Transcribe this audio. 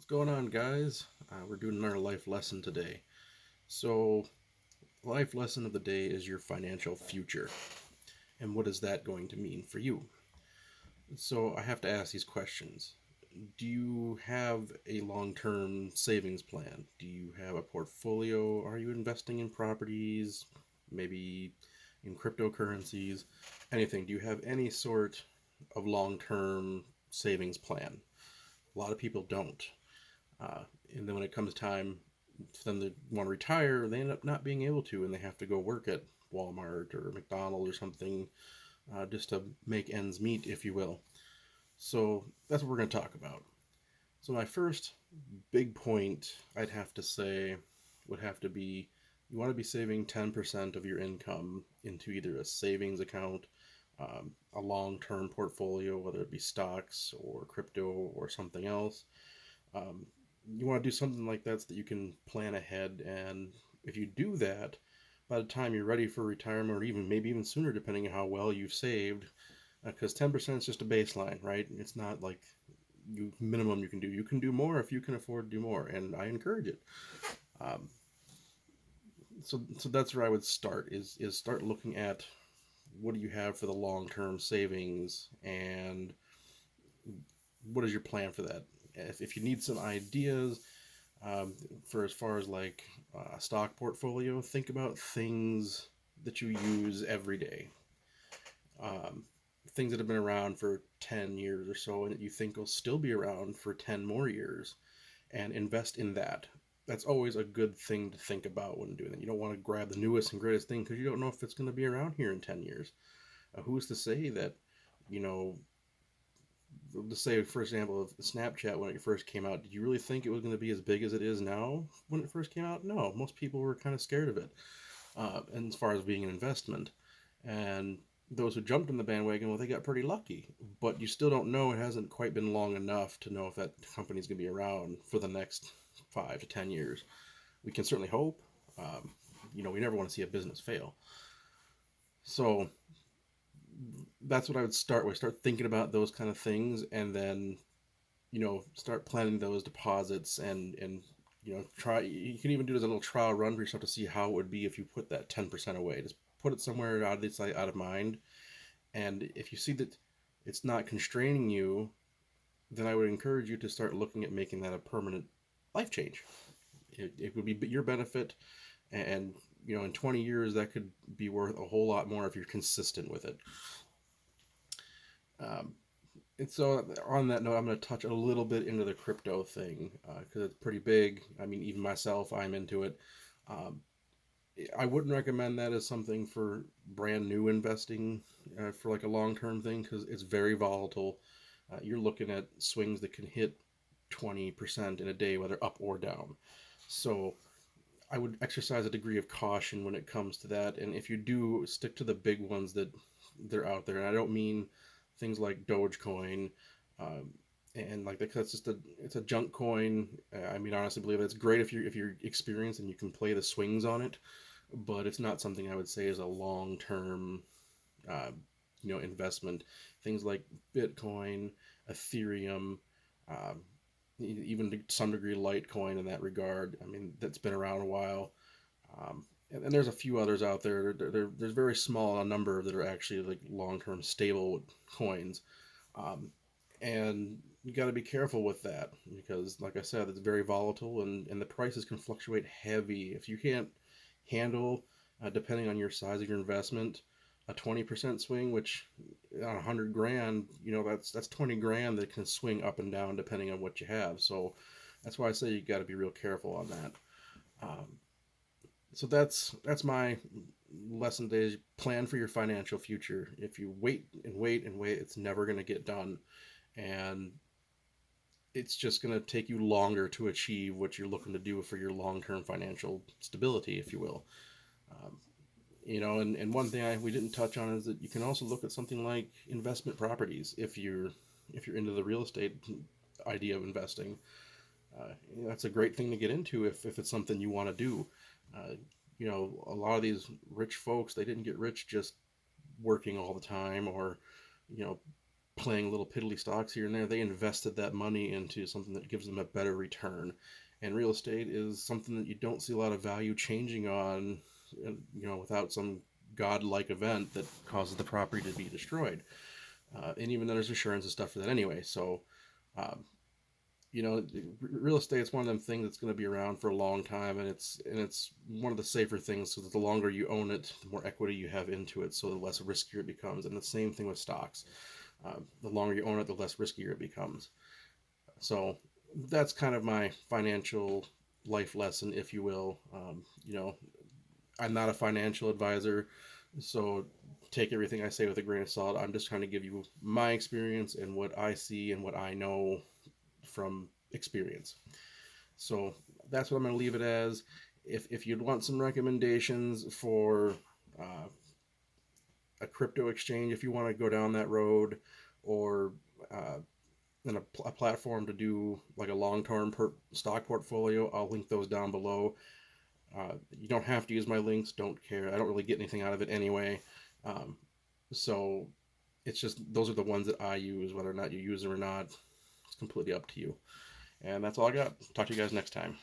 going on, guys? We're doing our life lesson today. So, life lesson of the day is your financial future. And what is that going to mean for you? So, I have to ask these questions. Do you have a long term savings plan? Do you have a portfolio? Are you investing in properties? Maybe in cryptocurrencies? Anything? Do you have any sort of long term savings plan? A lot of people don't. Uh, and then when it comes time for them to want to retire, they end up not being able to, and they have to go work at Walmart or McDonald's or something just to make ends meet, if you will. So that's what we're going to talk about. So my first big point I'd have to say would have to be you want to be saving 10% of your income into either a savings account, a long term portfolio, whether it be stocks or crypto or something else, um, you want to do something like that so that you can plan ahead. And if you do that, by the time you're ready for retirement, or even maybe even sooner, depending on how well you've saved, because 10% is just a baseline, right? It's not like you minimum you can do. You can do more if you can afford to do more, and I encourage it. Um, so that's where I would start is start looking at what do you have for the long term savings and what is your plan for that. If you need some ideas, um, for as far as like a stock portfolio, think about things that you use every day. Um, Things that have been around for 10 years or so and that you think will still be around for 10 more years and invest in that. That's always a good thing to think about when doing that. You don't want to grab the newest and greatest thing because you don't know if it's going to be around here in 10 years. Who's to say that, you know, let's say, for example, of Snapchat when it first came out, did you really think it was going to be as big as it is now when it first came out? No, most people were kind of scared of it. And as far as being an investment, and those who jumped on the bandwagon, well, they got pretty lucky. But you still don't know. It hasn't quite been long enough to know if that company's going to be around for the next 5 to 10 years. We can certainly hope. Um, we never want to see a business fail. So that's what I would start with. Start thinking about those kind of things, and then start planning those deposits and try. You can even do it as a little trial run for yourself to see how it would be if you put that 10% away. Just put it somewhere out of the sight, out of mind, and if you see that it's not constraining you, then I would encourage you to start looking at making that a permanent life change. It would be your benefit, and in 20 years that could be worth a whole lot more if you're consistent with it. Um, and so on that note, I'm going to touch a little bit into the crypto thing because it's pretty big. I mean, even myself, I'm into it. Um, I wouldn't recommend that as something for brand new investing for like a long term thing because it's very volatile. You're looking at swings that can hit 20% in a day, whether up or down. So I would exercise a degree of caution when it comes to that. And if you do, stick to the big ones that they're out there. And I don't mean things like Dogecoin, um, and like that's just it's a junk coin. I mean, honestly, believe it's great if you're experienced and you can play the swings on it, but it's not something I would say is a long term, uh, investment. Things like Bitcoin, Ethereum, um, even to some degree Litecoin in that regard. I mean, that's been around a while. And there's a few others out there. There's very small a number that are actually like long-term stable coins, um, and you got to be careful with that because, like I said, it's very volatile and the prices can fluctuate heavy. If you can't handle, depending on your size of your investment, a 20% swing, which on 100 grand, that's 20 grand that can swing up and down depending on what you have. So that's why I say you got to be real careful on that. Um, so that's my lesson today is plan for your financial future. If you wait and wait and wait, it's never going to get done, and it's just going to take you longer to achieve what you're looking to do for your long-term financial stability, if you will. um, and one thing we didn't touch on is that you can also look at something like investment properties if you're into the real estate idea of investing. That's a great thing to get into if it's something you want to do. Uh, a lot of these rich folks, they didn't get rich just working all the time or, you know, playing little piddly stocks here and there. They invested that money into something that gives them a better return. And real estate is something that you don't see a lot of value changing on, without some godlike event that causes the property to be destroyed. And even then, there's insurance and stuff for that anyway. So, um, real estate is one of them things that's going to be around for a long time, and it's one of the safer things. So that the longer you own it, the more equity you have into it, so the less riskier it becomes. And the same thing with stocks. The longer you own it, the less riskier it becomes. So that's kind of my financial life lesson, if you will. I'm not a financial advisor, so take everything I say with a grain of salt. I'm just trying to give you my experience and what I see and what I know from experience. So that's what I'm going to leave it as. If you'd want some recommendations for a crypto exchange, if you want to go down that road, or a platform to do like a long-term stock portfolio, I'll link those down below. You don't have to use my links. Don't care. I don't really get anything out of it anyway. So it's just those are the ones that I use. Whether or not you use them or not, it's completely up to you. And that's all I got. Talk to you guys next time.